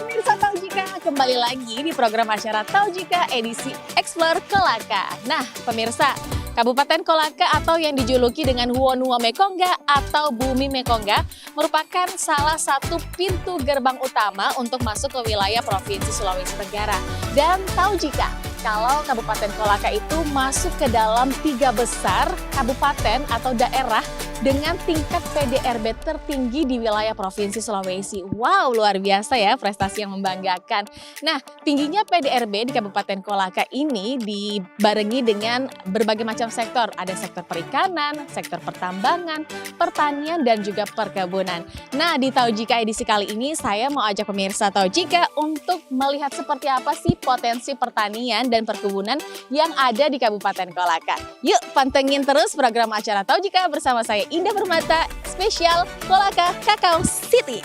Pemirsa Taujika, kembali lagi di program acara Taujika edisi Explore Kolaka. Nah, pemirsa, Kabupaten Kolaka atau yang dijuluki dengan Huonua Mekongga atau Bumi Mekongga merupakan salah satu pintu gerbang utama untuk masuk ke wilayah Provinsi Sulawesi Tenggara. Dan Taujika, kalau Kabupaten Kolaka itu masuk ke dalam 3 besar kabupaten atau daerah dengan tingkat PDRB tertinggi di wilayah Provinsi Sulawesi. Wow, luar biasa ya, prestasi yang membanggakan. Nah, tingginya PDRB di Kabupaten Kolaka ini dibarengi dengan berbagai macam sektor. Ada sektor perikanan, sektor pertambangan, pertanian, dan juga perkebunan. Nah, di Taujika edisi kali ini saya mau ajak pemirsa Taujika untuk melihat seperti apa sih potensi pertanian dan perkebunan yang ada di Kabupaten Kolaka. Yuk, pantengin terus program acara Taujika bersama saya Indah Permata, spesial Kolaka Kakao City.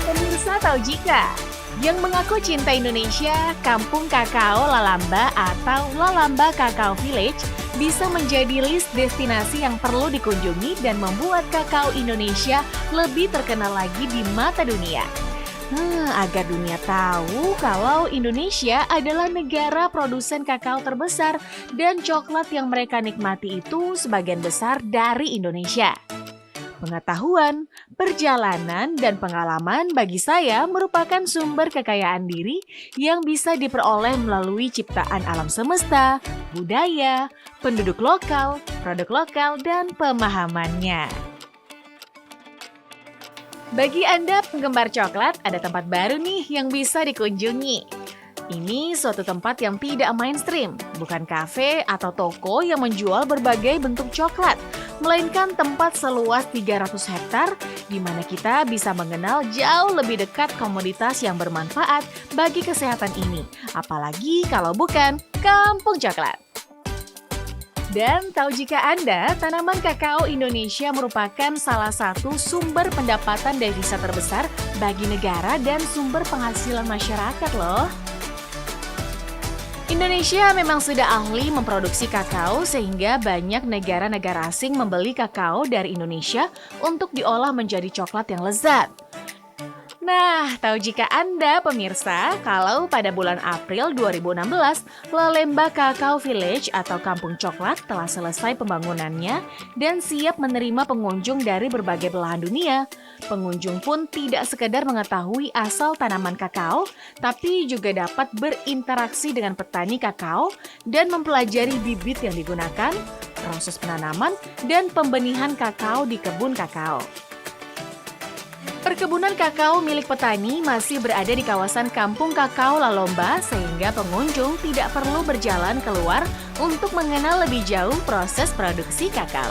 Pemirsa Taujika, yang mengaku cinta Indonesia, Kampung Kakao Lalamba atau Lalamba Kakao Village bisa menjadi list destinasi yang perlu dikunjungi dan membuat kakao Indonesia lebih terkenal lagi di mata dunia. Agar dunia tahu kalau Indonesia adalah negara produsen kakao terbesar dan coklat yang mereka nikmati itu sebagian besar dari Indonesia. Pengetahuan, perjalanan, dan pengalaman bagi saya merupakan sumber kekayaan diri yang bisa diperoleh melalui ciptaan alam semesta, budaya, penduduk lokal, produk lokal, dan pemahamannya. Bagi Anda penggemar coklat, ada tempat baru nih yang bisa dikunjungi. Ini suatu tempat yang tidak mainstream, bukan kafe atau toko yang menjual berbagai bentuk coklat, melainkan tempat seluas 300 hektar di mana kita bisa mengenal jauh lebih dekat komoditas yang bermanfaat bagi kesehatan ini, apalagi kalau bukan kampung coklat. Dan tahu jika Anda, tanaman kakao Indonesia merupakan salah satu sumber pendapatan devisa terbesar bagi negara dan sumber penghasilan masyarakat loh. Indonesia memang sudah ahli memproduksi kakao sehingga banyak negara-negara asing membeli kakao dari Indonesia untuk diolah menjadi coklat yang lezat. Nah, tahu jika Anda pemirsa, kalau pada bulan April 2016, Lalamba Kakao Village atau Kampung Coklat telah selesai pembangunannya dan siap menerima pengunjung dari berbagai belahan dunia. Pengunjung pun tidak sekedar mengetahui asal tanaman kakao, tapi juga dapat berinteraksi dengan petani kakao dan mempelajari bibit yang digunakan, proses penanaman, dan pembenihan kakao di kebun kakao. Perkebunan kakao milik petani masih berada di kawasan Kampung Kakao Lalamba sehingga pengunjung tidak perlu berjalan keluar untuk mengenal lebih jauh proses produksi kakao.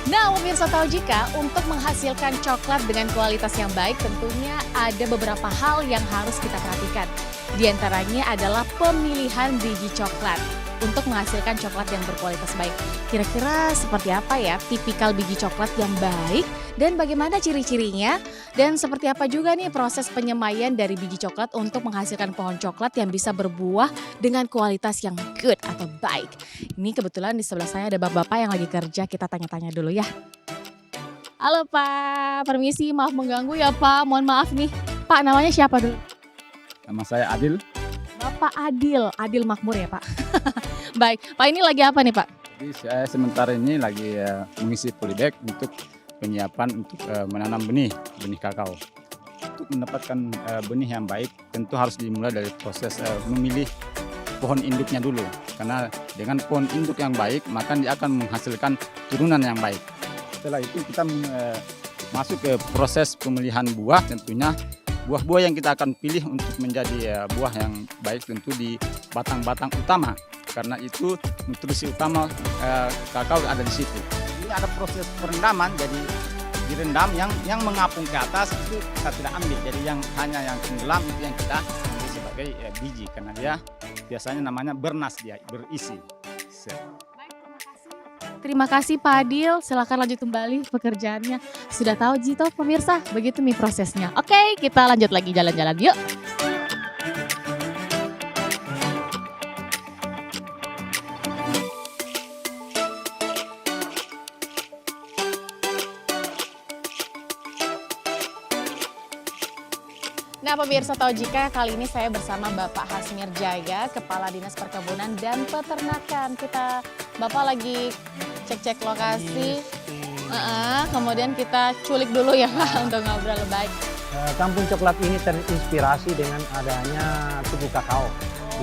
Nah, pemirsa tahu jika untuk menghasilkan coklat dengan kualitas yang baik tentunya ada beberapa hal yang harus kita perhatikan. Di antaranya adalah pemilihan biji coklat untuk menghasilkan coklat yang berkualitas baik. Kira-kira seperti apa ya tipikal biji coklat yang baik dan bagaimana ciri-cirinya? Dan seperti apa juga nih proses penyemaian dari biji coklat untuk menghasilkan pohon coklat yang bisa berbuah dengan kualitas yang good atau baik. Ini kebetulan di sebelah saya ada bapak-bapak yang lagi kerja, kita tanya-tanya dulu ya. Halo Pak, permisi maaf mengganggu ya Pak, mohon maaf nih. Pak namanya siapa dulu? Nama saya Adil. Bapak Adil, Adil Makmur ya Pak. Baik, Pak ini lagi apa nih Pak? Jadi saya sementara ini lagi mengisi polybag untuk penyiapan untuk menanam benih kakao. Untuk mendapatkan benih yang baik tentu harus dimulai dari proses memilih pohon induknya dulu. Karena dengan pohon induk yang baik maka dia akan menghasilkan turunan yang baik. Setelah itu kita masuk ke proses pemilihan buah, tentunya buah-buah yang kita akan pilih untuk menjadi buah yang baik tentu di batang-batang utama. Karena itu nutrisi utama kakao ada di situ. Ini ada proses perendaman, jadi direndam yang mengapung ke atas itu kita tidak ambil. Jadi yang hanya yang tenggelam itu yang kita ambil sebagai biji karena dia biasanya namanya bernas, dia berisi. Terima kasih Pak Adil, silakan lanjut kembali pekerjaannya. Sudah tahu Jito pemirsa, begitu nih prosesnya. Oke, kita lanjut lagi jalan-jalan yuk. Nah pemirsa tahu jika kali ini saya bersama Bapak Hasmir Jaya, Kepala Dinas Perkebunan dan Peternakan. Bapak lagi cek-cek lokasi, kemudian kita culik dulu ya Pak untuk ngobrol baik. Kampung Coklat ini terinspirasi dengan adanya tubuh kakao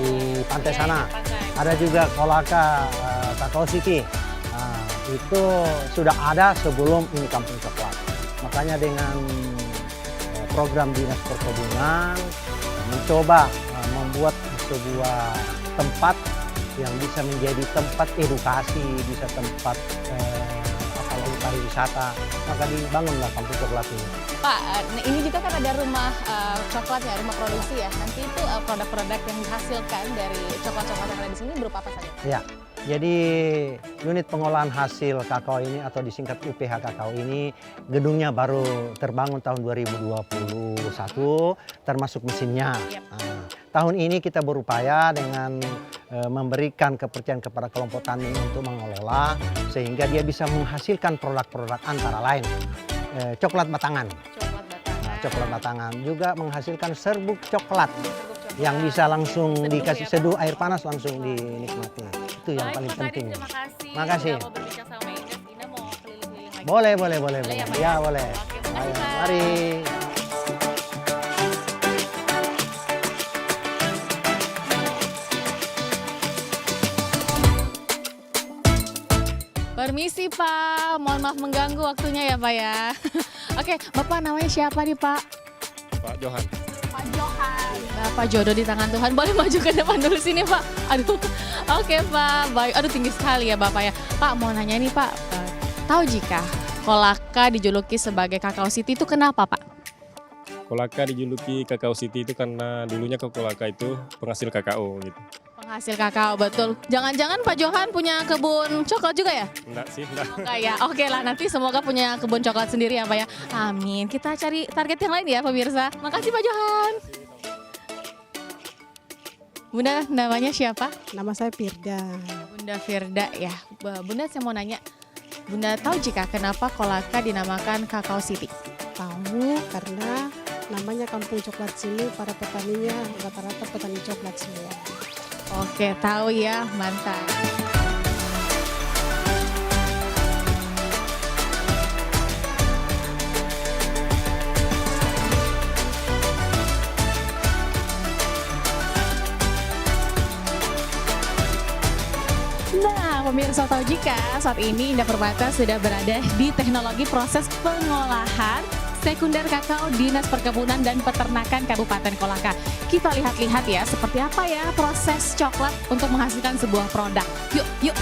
di pantai sana. Ada juga Kolaka Kakao City. Itu sudah ada sebelum ini Kampung Coklat. Makanya dengan program Dinas Perkebunan mencoba membuat sebuah tempat yang bisa menjadi tempat edukasi, bisa tempat apalagi pariwisata, maka dibangunlah Kampung Coklat ini. Pak, ini juga kan ada rumah coklat ya, rumah produksi ya. Nanti itu produk-produk yang dihasilkan dari coklat-coklat yang ada di sini berupa apa saja? Ya, jadi unit pengolahan hasil kakao ini atau disingkat UPH kakao ini gedungnya baru terbangun tahun 2021, termasuk mesinnya. Tahun ini kita berupaya dengan memberikan kepercayaan kepada kelompok tani untuk mengelola sehingga dia bisa menghasilkan produk-produk antara lain coklat batangan. Coklat batangan juga menghasilkan serbuk coklat yang bisa langsung dikasih seduh air panas langsung dinikmati. Itu yang paling penting. Terima kasih. Makasih. Sudah mau berbicara sama Ines. Ina mau keliling-keliling lagi. Boleh. Ya, Pak? Ya, boleh. Oke, Ayo, Pak. mari. Permisi Pak, mohon maaf mengganggu waktunya ya Pak ya. Oke, Bapak namanya siapa nih Pak? Pak Johan. Pak Johan. Bapak jodoh di tangan Tuhan, boleh maju ke depan dulu sini Pak. Aduh, oke Pak, baik. Aduh tinggi sekali ya Bapak ya. Pak mau nanya nih Pak, tahu jika Kolaka dijuluki sebagai Kakao City itu kenapa Pak? Kolaka dijuluki Kakao City itu karena dulunya Kolaka itu penghasil kakao gitu. Penghasil kakao, betul. Jangan-jangan Pak Johan punya kebun coklat juga ya? Enggak sih, enggak. Enggak ya, oke lah nanti semoga punya kebun coklat sendiri ya Pak ya. Amin, kita cari target yang lain ya pemirsa. Makasih Pak Johan. Bunda namanya siapa? Nama saya Firda. Bunda Firda ya. Bunda saya mau nanya, Bunda tahu jika kenapa Kolaka dinamakan Kakao City? Tahu karena namanya Kampung Coklat sini para petaninya rata-rata petani coklat semua. Oke, tahu ya, mantap. Nah, pemirsa tahu jika saat ini Indah Permata sudah berada di teknologi proses pengolahan sekunder kakao Dinas Perkebunan dan Peternakan Kabupaten Kolaka. Kita lihat-lihat ya seperti apa ya proses coklat untuk menghasilkan sebuah produk. Yuk.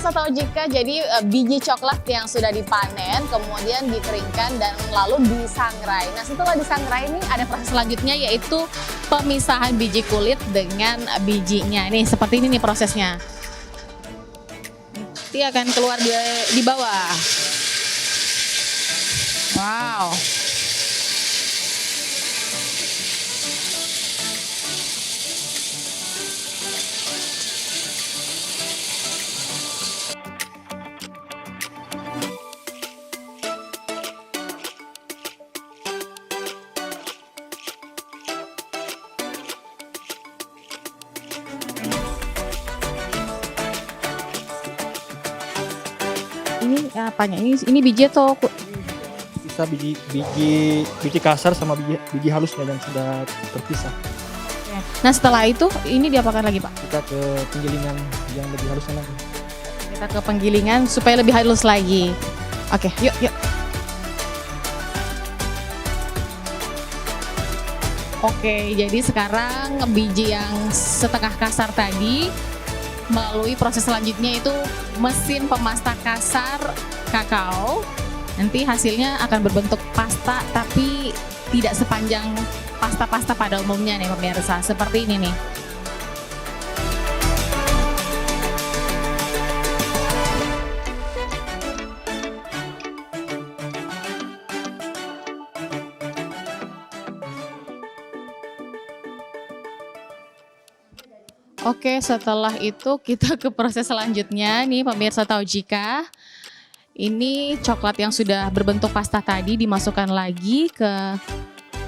pemirsa tahu jika jadi biji coklat yang sudah dipanen kemudian dikeringkan dan lalu disangrai. Nah setelah disangrai ini ada proses selanjutnya yaitu pemisahan biji kulit dengan bijinya. Nih seperti ini nih prosesnya. Nanti akan keluar di bawah. Wow. Ini apanya? Ini biji atau Bisa biji kasar sama biji halusnya yang sudah terpisah. Nah setelah itu ini diapakan lagi Pak? Kita ke penggilingan yang lebih halusnya lagi. Kita ke penggilingan supaya lebih halus lagi. Oke, yuk. Oke, jadi sekarang biji yang setengah kasar tadi melalui proses selanjutnya itu mesin pemasta kasar kakao. Nanti hasilnya akan berbentuk pasta tapi tidak sepanjang pasta-pasta pada umumnya nih pemirsa. Seperti ini nih. Oke, setelah itu kita ke proses selanjutnya nih pemirsa tahu jika ini coklat yang sudah berbentuk pasta tadi dimasukkan lagi ke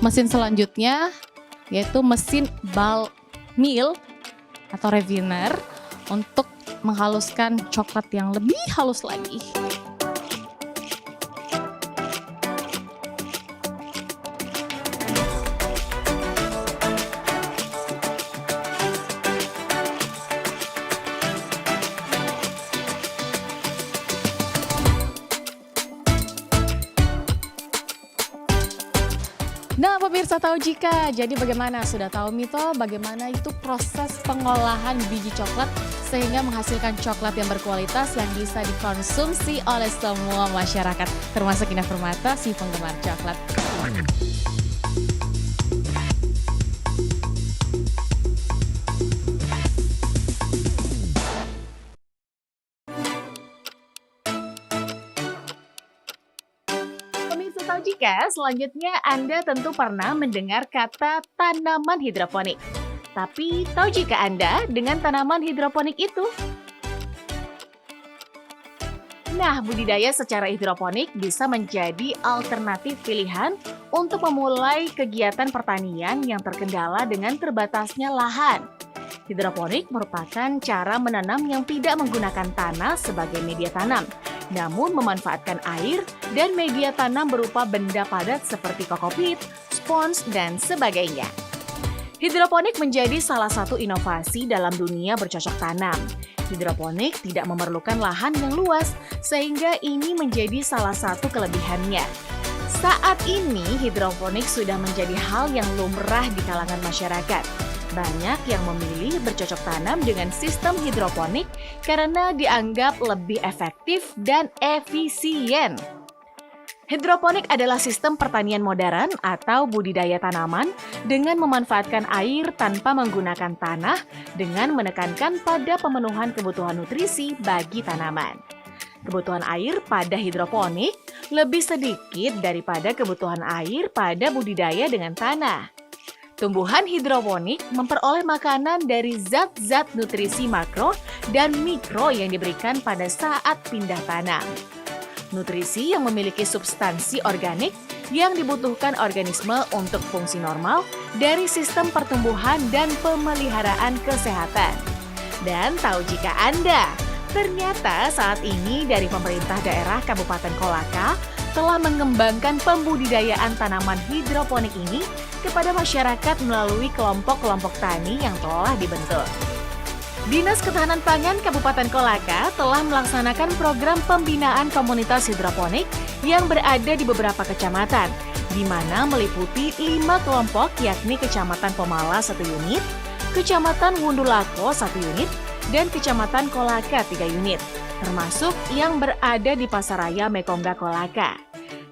mesin selanjutnya yaitu mesin ball mill atau refiner untuk menghaluskan coklat yang lebih halus lagi. Nah pemirsa tahu jika, jadi bagaimana? Sudah tahu Mito bagaimana itu proses pengolahan biji coklat sehingga menghasilkan coklat yang berkualitas yang bisa dikonsumsi oleh semua masyarakat. Termasuk Ina Permata, si penggemar coklat. Tahu jika selanjutnya Anda tentu pernah mendengar kata tanaman hidroponik. Tapi tahu jika Anda dengan tanaman hidroponik itu? Nah, budidaya secara hidroponik bisa menjadi alternatif pilihan untuk memulai kegiatan pertanian yang terkendala dengan terbatasnya lahan. Hidroponik merupakan cara menanam yang tidak menggunakan tanah sebagai media tanam, namun memanfaatkan air dan media tanam berupa benda padat seperti kokopit, spons, dan sebagainya. Hidroponik menjadi salah satu inovasi dalam dunia bercocok tanam. Hidroponik tidak memerlukan lahan yang luas, sehingga ini menjadi salah satu kelebihannya. Saat ini, hidroponik sudah menjadi hal yang lumrah di kalangan masyarakat. Banyak yang memilih bercocok tanam dengan sistem hidroponik karena dianggap lebih efektif dan efisien. Hidroponik adalah sistem pertanian modern atau budidaya tanaman dengan memanfaatkan air tanpa menggunakan tanah dengan menekankan pada pemenuhan kebutuhan nutrisi bagi tanaman. Kebutuhan air pada hidroponik lebih sedikit daripada kebutuhan air pada budidaya dengan tanah. Tumbuhan hidroponik memperoleh makanan dari zat-zat nutrisi makro dan mikro yang diberikan pada saat pindah tanam. Nutrisi yang memiliki substansi organik yang dibutuhkan organisme untuk fungsi normal dari sistem pertumbuhan dan pemeliharaan kesehatan. Dan tahu jika Anda, ternyata saat ini dari pemerintah daerah Kabupaten Kolaka telah mengembangkan pembudidayaan tanaman hidroponik ini kepada masyarakat melalui kelompok-kelompok tani yang telah dibentuk. Dinas Ketahanan Pangan Kabupaten Kolaka telah melaksanakan program pembinaan komunitas hidroponik yang berada di beberapa kecamatan, di mana meliputi 5 kelompok yakni Kecamatan Pemala 1 unit, Kecamatan Wundulako 1 unit, dan Kecamatan Kolaka 3 unit, termasuk yang berada di Pasaraya Mekongga Kolaka.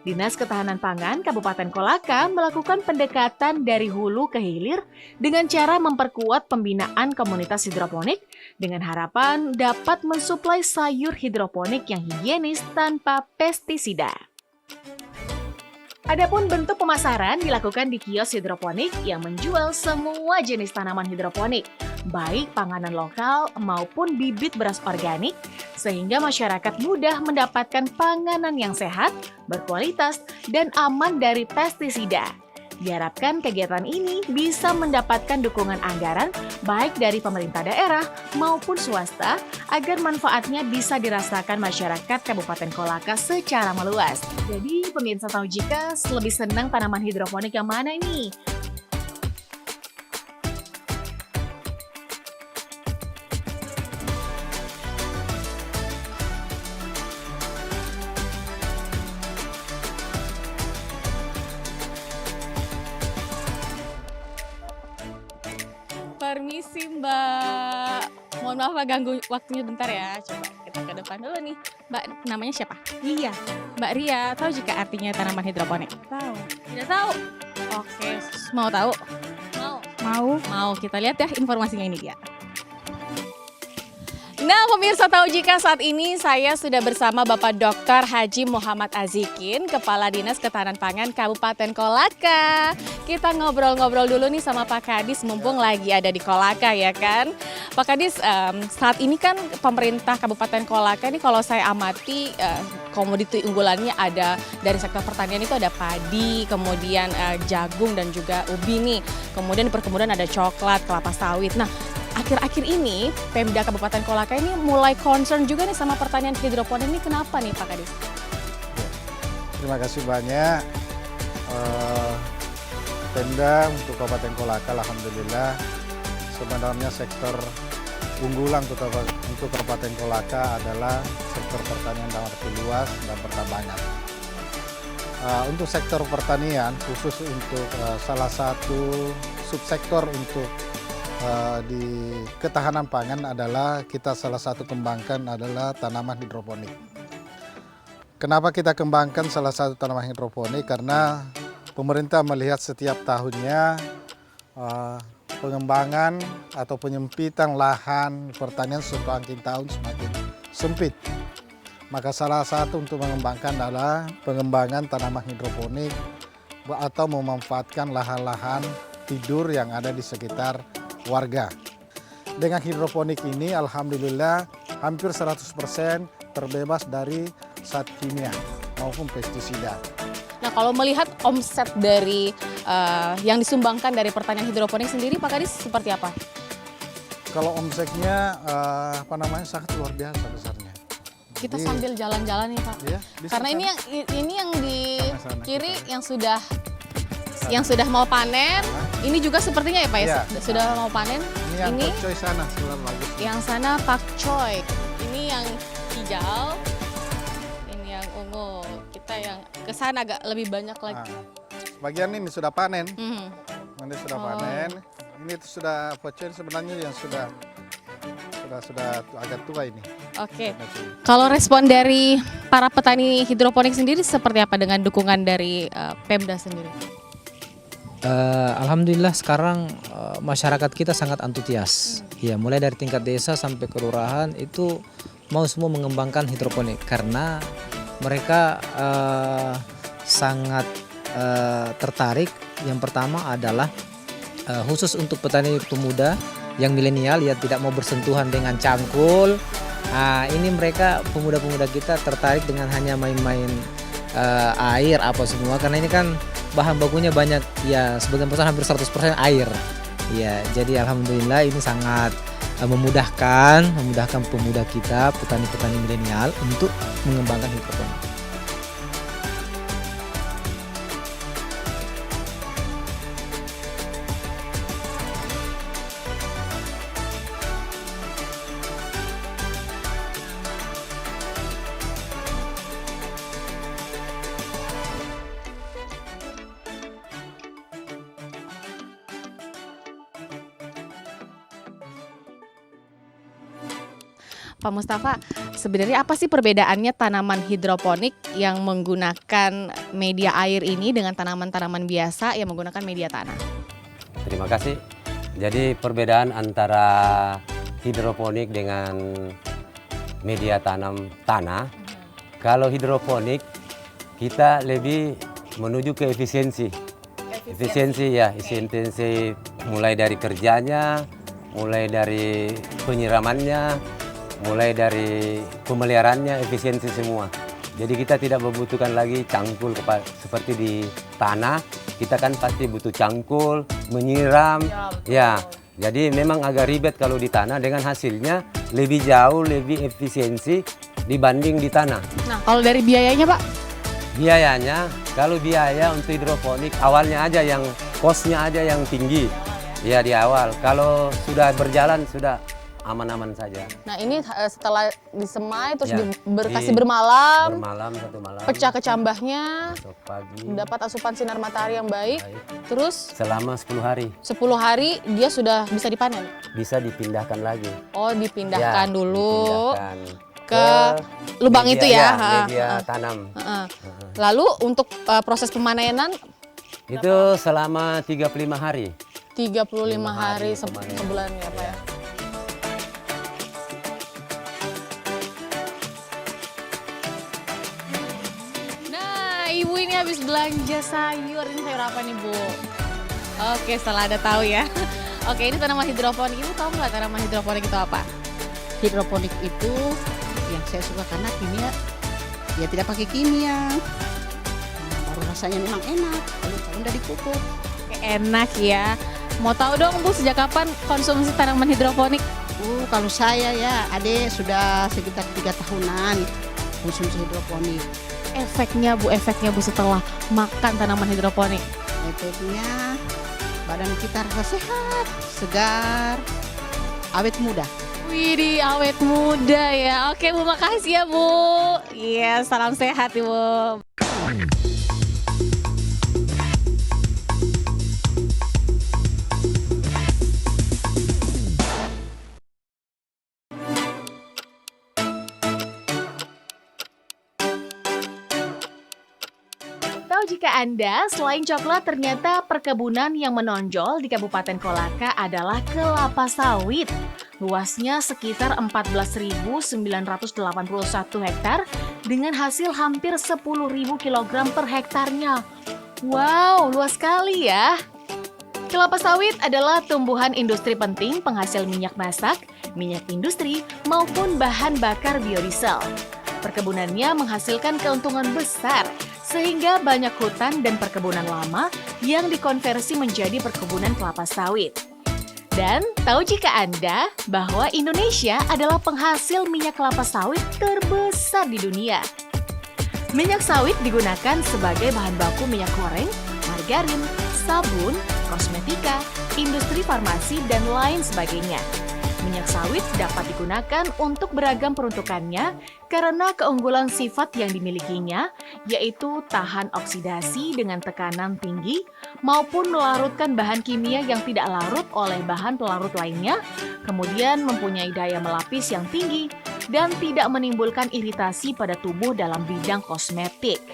Dinas Ketahanan Pangan Kabupaten Kolaka melakukan pendekatan dari hulu ke hilir dengan cara memperkuat pembinaan komunitas hidroponik dengan harapan dapat mensuplai sayur hidroponik yang higienis tanpa pestisida. Adapun bentuk pemasaran dilakukan di kios hidroponik yang menjual semua jenis tanaman hidroponik, baik panganan lokal maupun bibit beras organik, sehingga masyarakat mudah mendapatkan panganan yang sehat, berkualitas, dan aman dari pestisida. Diharapkan kegiatan ini bisa mendapatkan dukungan anggaran baik dari pemerintah daerah maupun swasta agar manfaatnya bisa dirasakan masyarakat Kabupaten Kolaka secara meluas. Jadi pemirsa Taujika lebih senang tanaman hidroponik yang mana ini? Permisi Mbak, mohon maaf Mbak ganggu waktunya bentar ya. Coba kita ke depan dulu nih. Mbak namanya siapa? Iya, Mbak Ria, tahu jika artinya tanaman hidroponik? tahu. Tidak tahu? Oke, mau tahu? Mau? Mau, kita lihat ya informasinya ini dia. Nah pemirsa Taujika, saat ini saya sudah bersama Bapak Dr. Haji Muhammad Azikin, Kepala Dinas Ketahanan Pangan Kabupaten Kolaka. Kita ngobrol-ngobrol dulu nih sama Pak Kadis, mumpung lagi ada di Kolaka ya kan. Pak Kadis, saat ini kan pemerintah Kabupaten Kolaka ini kalau saya amati komoditi unggulannya ada dari sektor pertanian itu ada padi, kemudian jagung dan juga ubi nih. Kemudian di perkebunan ada coklat, kelapa sawit. Nah, akhir-akhir ini Pemda Kabupaten Kolaka ini mulai concern juga nih sama pertanian hidroponik ini. Kenapa nih Pak Kadis? Terima kasih banyak Pemda untuk Kabupaten Kolaka. Alhamdulillah sebenarnya sektor unggulan untuk Kabupaten Kolaka adalah sektor pertanian dalam arti luas dan pertambangan. Untuk sektor pertanian khusus untuk salah satu subsektor untuk di ketahanan pangan adalah kita salah satu kembangkan adalah tanaman hidroponik. Kenapa kita kembangkan salah satu tanaman hidroponik? Karena pemerintah melihat setiap tahunnya pengembangan atau penyempitan lahan pertanian semakin tahun semakin sempit. Maka salah satu untuk mengembangkan adalah pengembangan tanaman hidroponik atau memanfaatkan lahan-lahan tidur yang ada di sekitar warga. Dengan hidroponik ini alhamdulillah hampir 100% terbebas dari zat kimia maupun pestisida. Nah kalau melihat omset dari yang disumbangkan dari pertanian hidroponik sendiri Pak Kadis seperti apa? Kalau omsetnya sangat luar biasa besarnya. Kita Jadi, sambil jalan-jalan nih Pak. ya, Karena kan? ini yang di Sana-sana kiri kita. yang sudah mau panen. Ini juga sepertinya ya Pak ya, Iya. sudah mau panen. Ini yang Ini pakcoy sana sebelah bagus. yang sana pakcoy. Ini yang hijau. Ini yang ungu. Kita yang ke sana agak lebih banyak lagi. Bagian ini sudah panen. Mhm. Ini sudah Oh. panen. Ini sudah pakcoy sebenarnya yang sudah agak tua ini. Oke. Kalau respon dari para petani hidroponik sendiri seperti apa dengan dukungan dari Pemda sendiri? Alhamdulillah sekarang masyarakat kita sangat antusias. Ya, mulai dari tingkat desa sampai kelurahan itu mau semua mengembangkan hidroponik karena mereka sangat tertarik. Yang pertama adalah khusus untuk petani pemuda yang milenial ya tidak mau bersentuhan dengan cangkul. Ini mereka pemuda-pemuda kita tertarik dengan hanya main-main air apa semua karena ini kan bahan bakunya banyak ya sebagian besar hampir 100% air ya jadi alhamdulillah ini sangat memudahkan pemuda kita petani-petani milenial untuk mengembangkan hidroponik. Pak Mustafa, sebenarnya apa sih perbedaannya tanaman hidroponik yang menggunakan media air ini dengan tanaman-tanaman biasa yang menggunakan media tanah? Terima kasih. Jadi perbedaan antara hidroponik dengan media tanam tanah, kalau hidroponik kita lebih menuju ke efisiensi. Efisiensi ya, efisiensi mulai dari kerjanya, mulai dari penyiramannya, mulai dari pemeliharaannya, efisiensi semua. Jadi kita tidak membutuhkan lagi cangkul seperti di tanah. Kita kan pasti butuh cangkul, menyiram. Ya, jadi memang agak ribet kalau di tanah, dengan hasilnya lebih jauh, lebih efisiensi dibanding di tanah. Nah, kalau dari biayanya Pak? Biayanya, kalau biaya untuk hidroponik awalnya aja yang cost-nya aja yang tinggi. Ya di awal, kalau sudah berjalan sudah aman-aman saja. Nah ini setelah disemai terus Ya, kasih bermalam, bermalam satu malam, pecah kecambahnya, besok pagi, mendapat asupan sinar matahari yang baik, baik. terus Selama 10 hari 10 hari dia sudah bisa dipanen. bisa dipindahkan lagi. Oh dipindahkan Ya, dulu dipindahkan ke lubang media, itu ya. media tanam. Lalu untuk proses pemanenan Itu selama 35 hari. 35 hari pemanenan. sebulan ya Pak ya. Nah, Ibu ini habis belanja sayur. Ini sayur apa nih, Bu? Oke, setelah ada tahu ya. Oke, ini tanaman hidroponik. Ibu tahu nggak tanaman hidroponik itu apa? Hidroponik itu yang saya suka karena kimia, ya tidak pakai kimia. Nah, baru rasanya memang enak kalau udah dipupuk. Oke, enak ya. Mau tahu dong, Bu, sejak kapan konsumsi tanaman hidroponik? Kalau saya ya, adek sudah sekitar 3 tahunan konsumsi hidroponik. Efeknya Bu setelah makan tanaman hidroponik. Efeknya badan kita rasa sehat, segar, awet muda. Widih, awet muda ya. Oke Bu, makasih ya Bu. Iya, salam sehat Ibu. Tahu jika Anda selain coklat ternyata perkebunan yang menonjol di Kabupaten Kolaka adalah kelapa sawit. Luasnya sekitar 14.981 hektar dengan hasil hampir 10.000 kg per hektarnya. Wow, luas sekali ya. Kelapa sawit adalah tumbuhan industri penting penghasil minyak masak, minyak industri, maupun bahan bakar biodiesel. Perkebunannya menghasilkan keuntungan besar, sehingga banyak hutan dan perkebunan lama yang dikonversi menjadi perkebunan kelapa sawit. Dan tahu jika Anda bahwa Indonesia adalah penghasil minyak kelapa sawit terbesar di dunia. Minyak sawit digunakan sebagai bahan baku minyak goreng, margarin, sabun, kosmetika, industri farmasi, dan lain sebagainya. Minyak sawit dapat digunakan untuk beragam peruntukannya karena keunggulan sifat yang dimilikinya, yaitu tahan oksidasi dengan tekanan tinggi maupun melarutkan bahan kimia yang tidak larut oleh bahan pelarut lainnya, kemudian mempunyai daya melapis yang tinggi dan tidak menimbulkan iritasi pada tubuh dalam bidang kosmetik.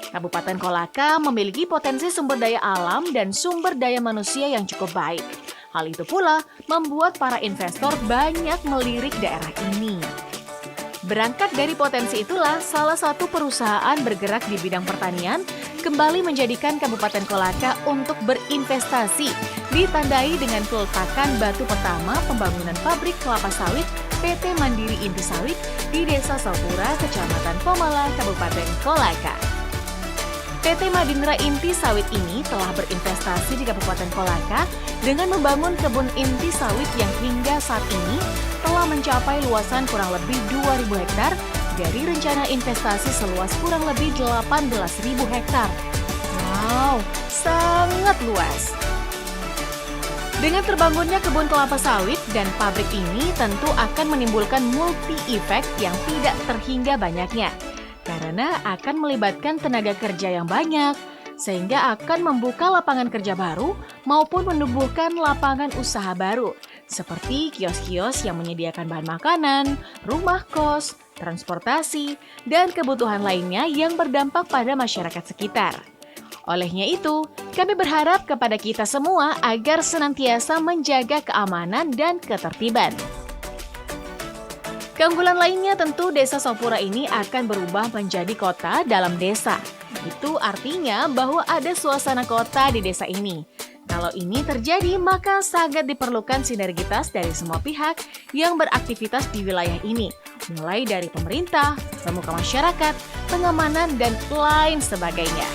Kabupaten Kolaka memiliki potensi sumber daya alam dan sumber daya manusia yang cukup baik. Hal itu pula membuat para investor banyak melirik daerah ini. Berangkat dari potensi itulah salah satu perusahaan bergerak di bidang pertanian kembali menjadikan Kabupaten Kolaka untuk berinvestasi, ditandai dengan peletakan batu pertama pembangunan pabrik kelapa sawit PT Mandiri Inti Sawit di Desa Sapura, Kecamatan Pomala, Kabupaten Kolaka. PT Madindra Inti Sawit ini telah berinvestasi di Kabupaten Kolaka dengan membangun kebun inti sawit yang hingga saat ini telah mencapai luasan kurang lebih 2.000 hektar dari rencana investasi seluas kurang lebih 18.000 hektar. Wow, sangat luas. Dengan terbangunnya kebun kelapa sawit dan pabrik ini tentu akan menimbulkan multi-effect yang tidak terhingga banyaknya. Karena akan melibatkan tenaga kerja yang banyak, sehingga akan membuka lapangan kerja baru maupun menumbuhkan lapangan usaha baru, seperti kios-kios yang menyediakan bahan makanan, rumah kos, transportasi, dan kebutuhan lainnya yang berdampak pada masyarakat sekitar. Olehnya itu, kami berharap kepada kita semua agar senantiasa menjaga keamanan dan ketertiban. Keunggulan lainnya tentu Desa Sopura ini akan berubah menjadi kota dalam desa. Itu artinya bahwa ada suasana kota di desa ini. Kalau ini terjadi, maka sangat diperlukan sinergitas dari semua pihak yang beraktivitas di wilayah ini, mulai dari pemerintah, pemuka masyarakat, pengamanan, dan lain sebagainya.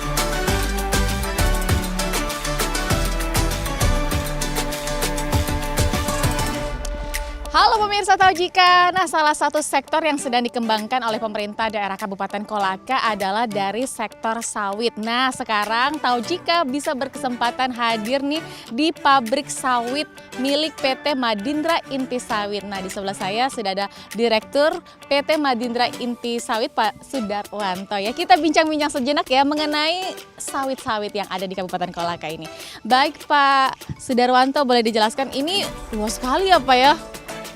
Halo pemirsa Taujika, nah salah satu sektor yang sedang dikembangkan oleh pemerintah daerah Kabupaten Kolaka adalah dari sektor sawit. Nah sekarang Taujika bisa berkesempatan hadir nih di pabrik sawit milik PT Madindra Inti Sawit. Nah di sebelah saya sudah ada Direktur PT Madindra Inti Sawit Pak Sudarwanto ya. Kita bincang-bincang sejenak ya mengenai sawit-sawit yang ada di Kabupaten Kolaka ini. Baik Pak Sudarwanto, boleh dijelaskan ini luas sekali ya Pak ya?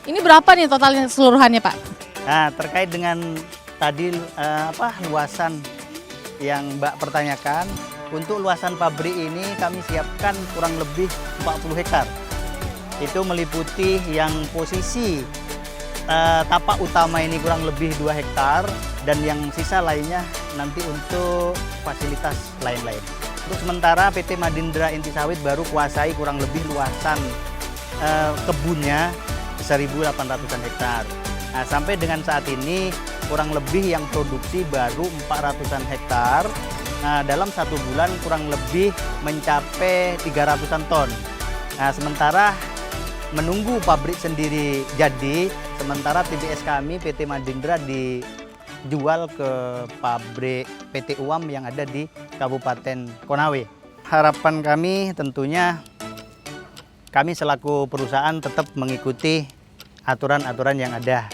Ini berapa nih totalnya keseluruhannya Pak? Nah, terkait dengan tadi luasan yang Mbak pertanyakan, untuk luasan pabrik ini kami siapkan kurang lebih 40 hektar. Itu meliputi yang posisi tapak utama ini kurang lebih 2 hektar dan yang sisa lainnya nanti untuk fasilitas lain-lain. Untuk sementara PT Madindra Inti Sawit baru kuasai kurang lebih luasan kebunnya 1.800-an hektar. Nah, sampai dengan saat ini kurang lebih yang produksi baru 400-an hektar. Nah, dalam 1 bulan kurang lebih mencapai 300-an ton. Nah, sementara menunggu pabrik sendiri jadi, sementara TBS kami PT Madindra dijual ke pabrik PT UAM yang ada di Kabupaten Konawe. Harapan kami tentunya kami selaku perusahaan tetap mengikuti aturan-aturan yang ada.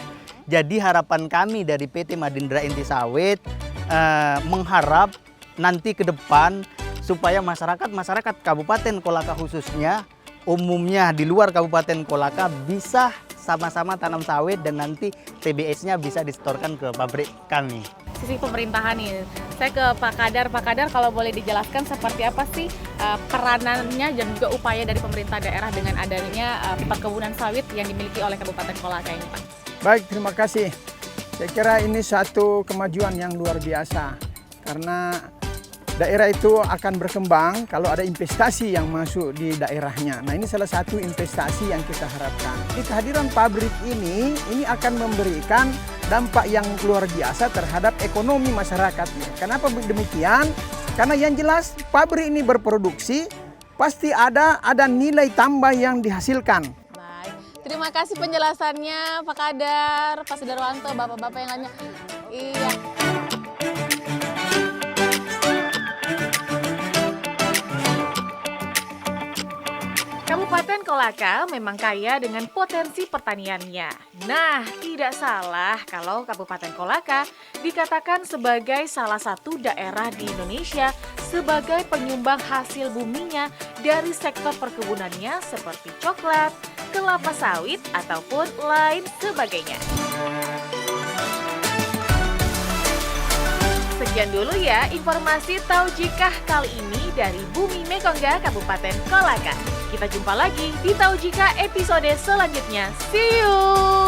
Jadi harapan kami dari PT Madindra Inti Sawit mengharap nanti ke depan supaya masyarakat Kabupaten Kolaka khususnya, umumnya di luar Kabupaten Kolaka bisa sama-sama tanam sawit dan nanti TBS-nya bisa disetorkan ke pabrik kami. Sisi pemerintahan nih, saya ke Pak Kadar kalau boleh dijelaskan seperti apa sih peranannya dan juga upaya dari pemerintah daerah dengan adanya perkebunan sawit yang dimiliki oleh Kabupaten Kolaka ini Pak. Baik, terima kasih. Saya kira ini satu kemajuan yang luar biasa karena daerah itu akan berkembang kalau ada investasi yang masuk di daerahnya. Nah ini salah satu investasi yang kita harapkan. Di kehadiran pabrik ini akan memberikan dampak yang luar biasa terhadap ekonomi masyarakatnya. Kenapa demikian? Karena yang jelas pabrik ini berproduksi, pasti ada nilai tambah yang dihasilkan. Baik, terima kasih penjelasannya Pak Kadar, Pak Sudarwanto, Bapak-Bapak yang lainnya. Iya. Kabupaten Kolaka memang kaya dengan potensi pertaniannya. Nah, tidak salah kalau Kabupaten Kolaka dikatakan sebagai salah satu daerah di Indonesia sebagai penyumbang hasil buminya dari sektor perkebunannya seperti coklat, kelapa sawit, ataupun lain sebagainya. Sekian dulu ya informasi Taujikah kali ini dari Bumi Mekongga Kabupaten Kolaka. Kita jumpa lagi di Taujika episode selanjutnya. See you!